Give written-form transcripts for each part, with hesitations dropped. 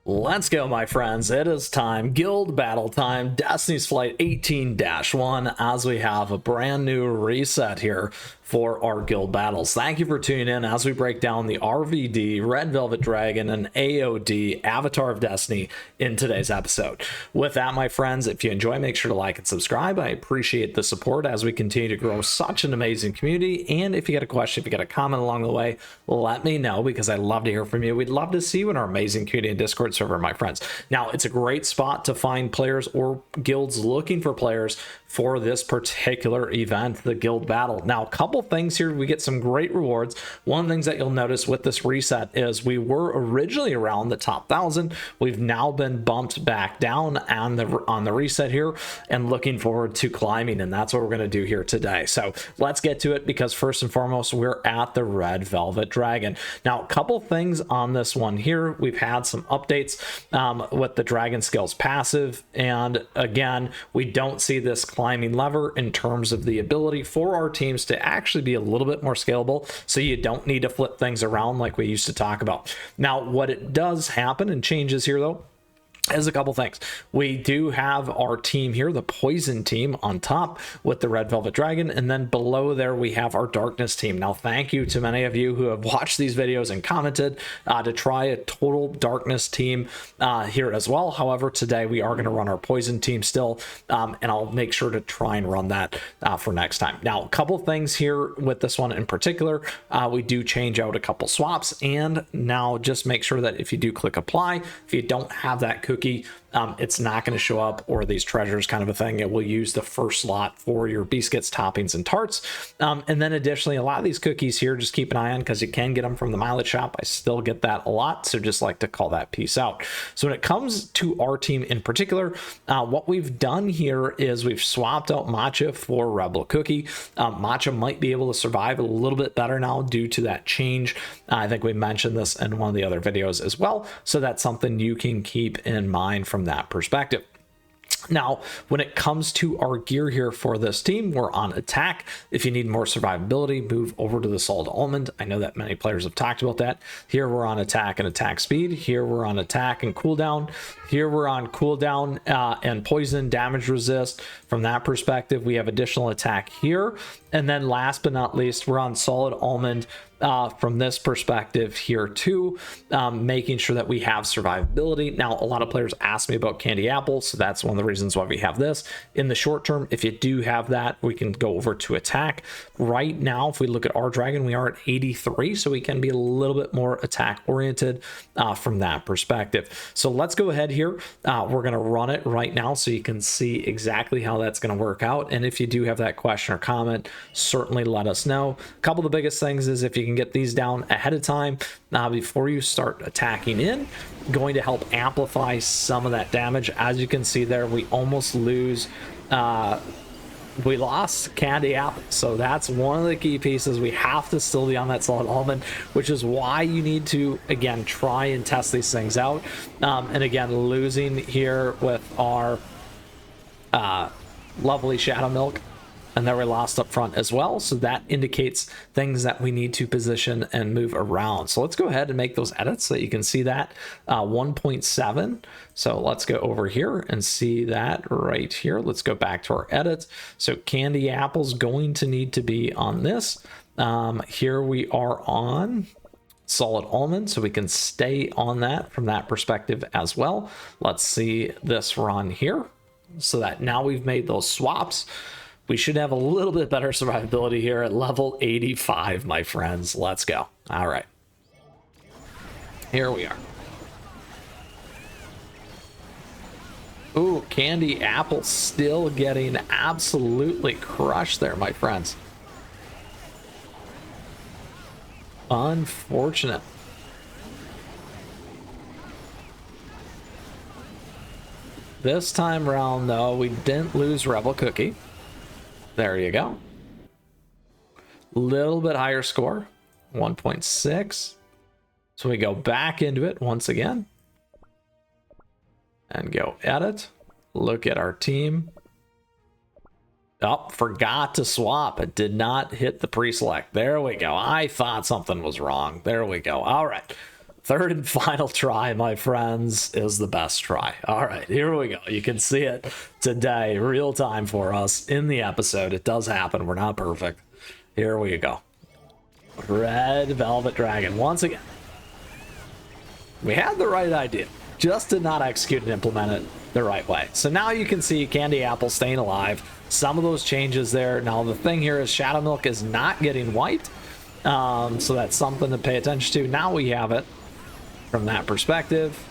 Let's go, my friends. It is time. Guild battle time. Destiny's Flight 18-1 as we have a brand new reset here for our guild battles. Thank you for tuning in as we break down the RVD, Red Velvet Dragon, and AOD, Avatar of Destiny, in today's episode. With that, my friends, if you enjoy, make sure to like and subscribe. I appreciate the support as we continue to grow such an amazing community. And if you got a question, if you got a comment along the way, let me know because I'd love to hear from you. We'd love to see you in our amazing community and Discord server, my friends. Now, it's a great spot to find players or guilds looking for players for this particular event, the guild battle. Now, a couple things here, we get some great rewards. One of the things that you'll notice with this reset is we were originally around the top 1,000. We've now been bumped back down on the reset here and looking forward to climbing, and that's what we're going to do here today. So let's get to it because first and foremost, we're at the Red Velvet Dragon. Now, a couple things on this one here. We've had some updates with the Dragon Skills passive, and again, we don't see this climbing lever in terms of the ability for our teams to actually be a little bit more scalable, so you don't need to flip things around like we used to talk about. Now, what it does happen and changes here though is a couple things. We do have our team here, the Poison team, on top with the Red Velvet Dragon, and then below there we have our Darkness team. Now, thank you to many of you who have watched these videos and commented to try a total Darkness team here as well. However, today we are going to run our Poison team still, and I'll make sure to try and run that for next time. Now, a couple things here with this one in particular, we do change out a couple swaps, and now just make sure that if you do click apply, if you don't have that cookie, it's not going to show up, or these treasures kind of a thing. It will use the first slot for your biscuits, toppings, and tarts. And then additionally, a lot of these cookies here, just keep an eye on because you can get them from the mileage shop. I still get that a lot, so just like to call that piece out. So when it comes to our team in particular, what we've done here is we've swapped out Matcha for Rebel Cookie. Matcha might be able to survive a little bit better now due to that change. I think we mentioned this in one of the other videos as well, so that's something you can keep in mind from that perspective. Now, when it comes to our gear here for this team, we're on attack. If you need more survivability, move over to the solid almond. I know that many players have talked about that. Here we're on attack and attack speed. Here we're on attack and cooldown. Here we're on cooldown and poison damage resist. From that perspective, we have additional attack here. And then last but not least, we're on solid almond from this perspective here too, making sure that we have survivability. Now, a lot of players ask me about candy apple, so that's one of the reasons why we have this. In the short term, if you do have that, we can go over to attack. Right now, if we look at our dragon, we are at 83, so we can be a little bit more attack oriented from that perspective. So let's go ahead here. We're going to run it right now so you can see exactly how that's going to work out. And if you do have that question or comment, certainly let us know. A couple of the biggest things is if you can get these down ahead of time before you start attacking in, going to help amplify some of that damage. As you can see there, we almost lose we lost candy apple, so that's one of the key pieces. We have to still be on that solid almond, which is why you need to again try and test these things out. And again, losing here with our lovely shadow milk, and then we lost up front as well, so that indicates things that we need to position and move around. So let's go ahead and make those edits so that you can see that 1.7. So let's go over here and see that right here. Let's go back to our edits. So candy apple's going to need to be on this. Here we are on solid almond, so we can stay on that from that perspective as well. Let's see this run here, so that now we've made those swaps. We should have a little bit better survivability here at level 85, my friends. Let's go. All right. Here we are. Ooh, candy apple still getting absolutely crushed there, my friends. Unfortunate. This time around, though, we didn't lose Rebel Cookie. There you go. Little bit higher score, 1.6. So we go back into it once again and go edit. Look at our team. Oh, forgot to swap. It did not hit the pre-select. There we go. I thought something was wrong. There we go. All right. Third and final try, my friends, is the best try. All right, here we go. You can see it today, real time for us in the episode. It does happen. We're not perfect. Here we go. Red Velvet Dragon. Once again, we had the right idea, just did not execute and implement it the right way. So now you can see Candy Apple staying alive. Some of those changes there. Now the thing here is Shadow Milk is not getting white. So that's something to pay attention to. Now we have it from that perspective.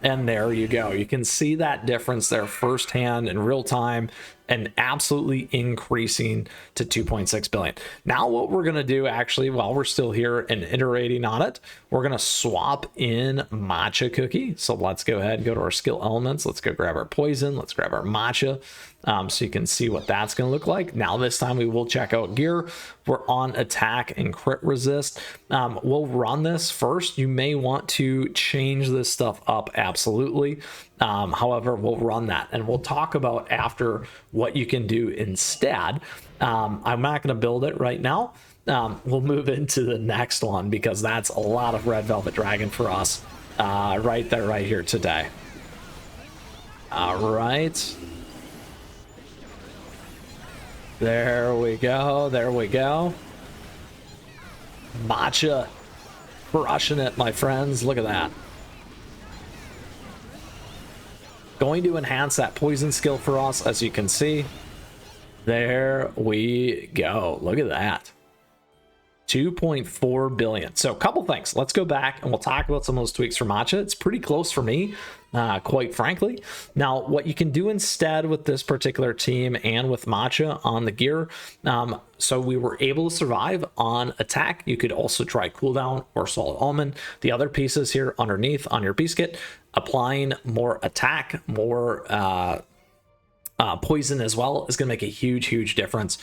And there you go. You can see that difference there firsthand in real time, and absolutely increasing to 2.6 billion. Now what we're going to do, actually, while we're still here and iterating on it, we're going to swap in Matcha Cookie. So let's go ahead and go to our skill elements. Let's go grab our poison. Let's grab our matcha. So you can see what that's going to look like. Now this time we will check out gear. We're on attack and crit resist. We'll run this first. You may want to change this stuff up, absolutely. However, we'll run that and we'll talk about after what you can do instead. I'm not going to build it right now. We'll move into the next one because that's a lot of Red Velvet Dragon for us right there, right here today. All right. There we go. There we go. Matcha crushing it, my friends. Look at that. Going to enhance that poison skill for us, as you can see. There we go. Look at that. 2.4 billion. So a couple things. Let's go back and we'll talk about some of those tweaks for matcha. It's pretty close for me, quite frankly. Now, what you can do instead with this particular team and with matcha on the gear, so we were able to survive on attack. You could also try cooldown or solid almond. The other pieces here underneath on your Beasuit, applying more attack, more poison as well is going to make a huge difference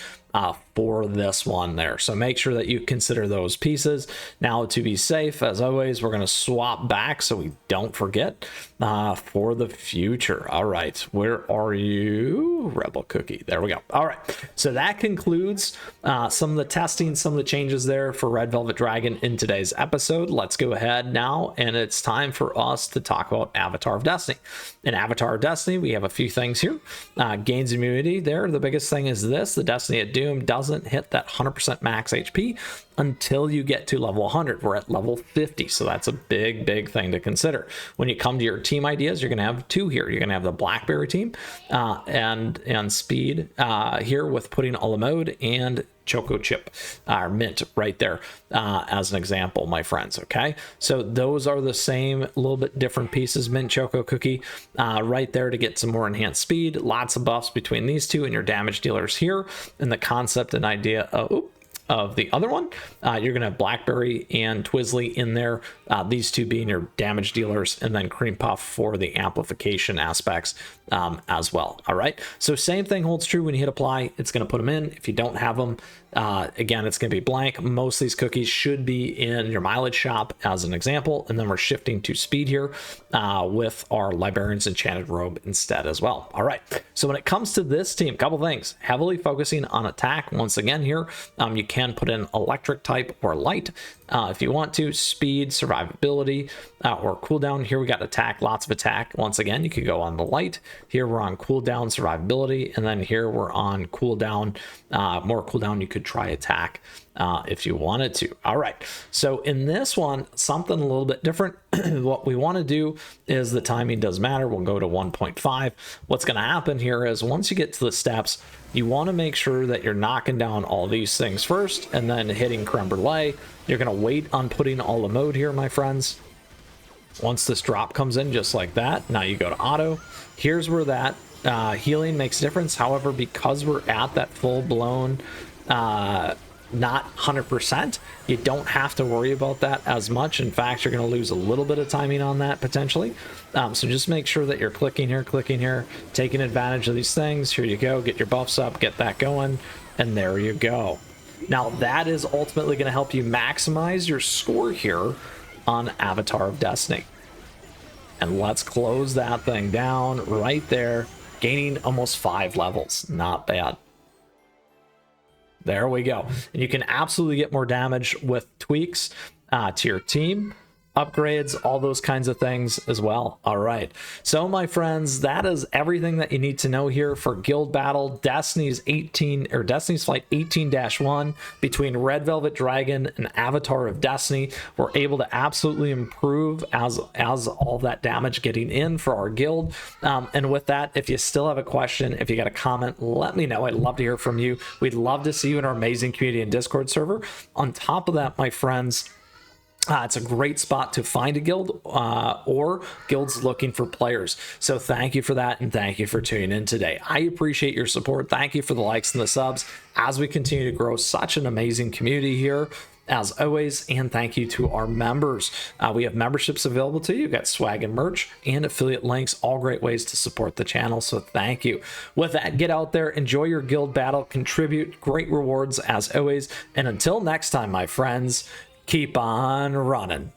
for this one there. So make sure that you consider those pieces. Now, to be safe, as always, we're going to swap back so we don't forget for the future. All right, where are you? Rebel Cookie. There we go. All right, so that concludes some of the testing, some of the changes there for Red Velvet Dragon in today's episode. Let's go ahead now, and it's time for us to talk about Avatar of Destiny. In Avatar of Destiny, we have a few things here. Gains immunity there. The biggest thing is this: the Destiny at Doom doesn't hit that 100% max HP until you get to level 100. We're at level 50, so that's a big thing to consider. When you come to your team ideas, you're going to have two here. You're going to have the Blackberry team and Speed here with putting a la mode and Choco Chip or Mint right there as an example, my friends. Okay, so those are the same, a little bit different pieces. Mint, Choco, Cookie right there to get some more enhanced speed. Lots of buffs between these two and your damage dealers here, and the concept and idea of the other one. You're going to have Blackberry and Twizzly in there, these two being your damage dealers, and then Cream Puff for the amplification aspects as well. All right, so same thing holds true when you hit apply. It's going to put them in. If you don't have them, again, it's going to be blank. Most of these cookies should be in your mileage shop as an example, and then we're shifting to speed here with our Librarian's Enchanted Robe instead as well. All right, so when it comes to this team, couple things: heavily focusing on attack. Once again here, you can put in electric type or light if you want to. Speed, survivability, or cooldown. Here we got attack, lots of attack. Once again, you could go on the light. Here we're on cooldown, survivability, and then here we're on cooldown, more cooldown. You could try attack if you wanted to. All right, so in this one, something a little bit different. What we want to do is the timing does matter. We'll go to 1.5. What's going to happen here is once you get to the steps, you want to make sure that you're knocking down all these things first and then hitting creme brulee. You're going to wait on putting all the mode here, my friends. Once this drop comes in just like that, now you go to auto. Here's where that healing makes a difference. However, because we're at that full-blown not 100%, you don't have to worry about that as much. In fact, you're going to lose a little bit of timing on that potentially. So just make sure that you're clicking here, taking advantage of these things. Here you go, get your buffs up, get that going, and there you go. Now that is ultimately going to help you maximize your score here on Avatar of Destiny. And let's close that thing down right there, gaining almost 5 levels. Not bad. There we go. And you can absolutely get more damage with tweaks to your team, upgrades, all those kinds of things as well. All right, so my friends, that is everything that you need to know here for Guild Battle Destiny's Flight 18-1 between Red Velvet Dragon and Avatar of Destiny. We're able to absolutely improve as all that damage getting in for our guild. And with that, if you still have a question, if you got a comment, let me know. I'd love to hear from you. We'd love to see you in our amazing community and Discord server. On top of that, my friends, it's a great spot to find a guild or guilds looking for players. So thank you for that, and thank you for tuning in today. I appreciate your support. Thank you for the likes and the subs as we continue to grow such an amazing community here, as always. And thank you to our members. We have memberships available to you. You've got swag and merch and affiliate links, all great ways to support the channel. So thank you. With that, get out there, enjoy your guild battle, contribute, great rewards as always. And until next time, my friends, keep on running.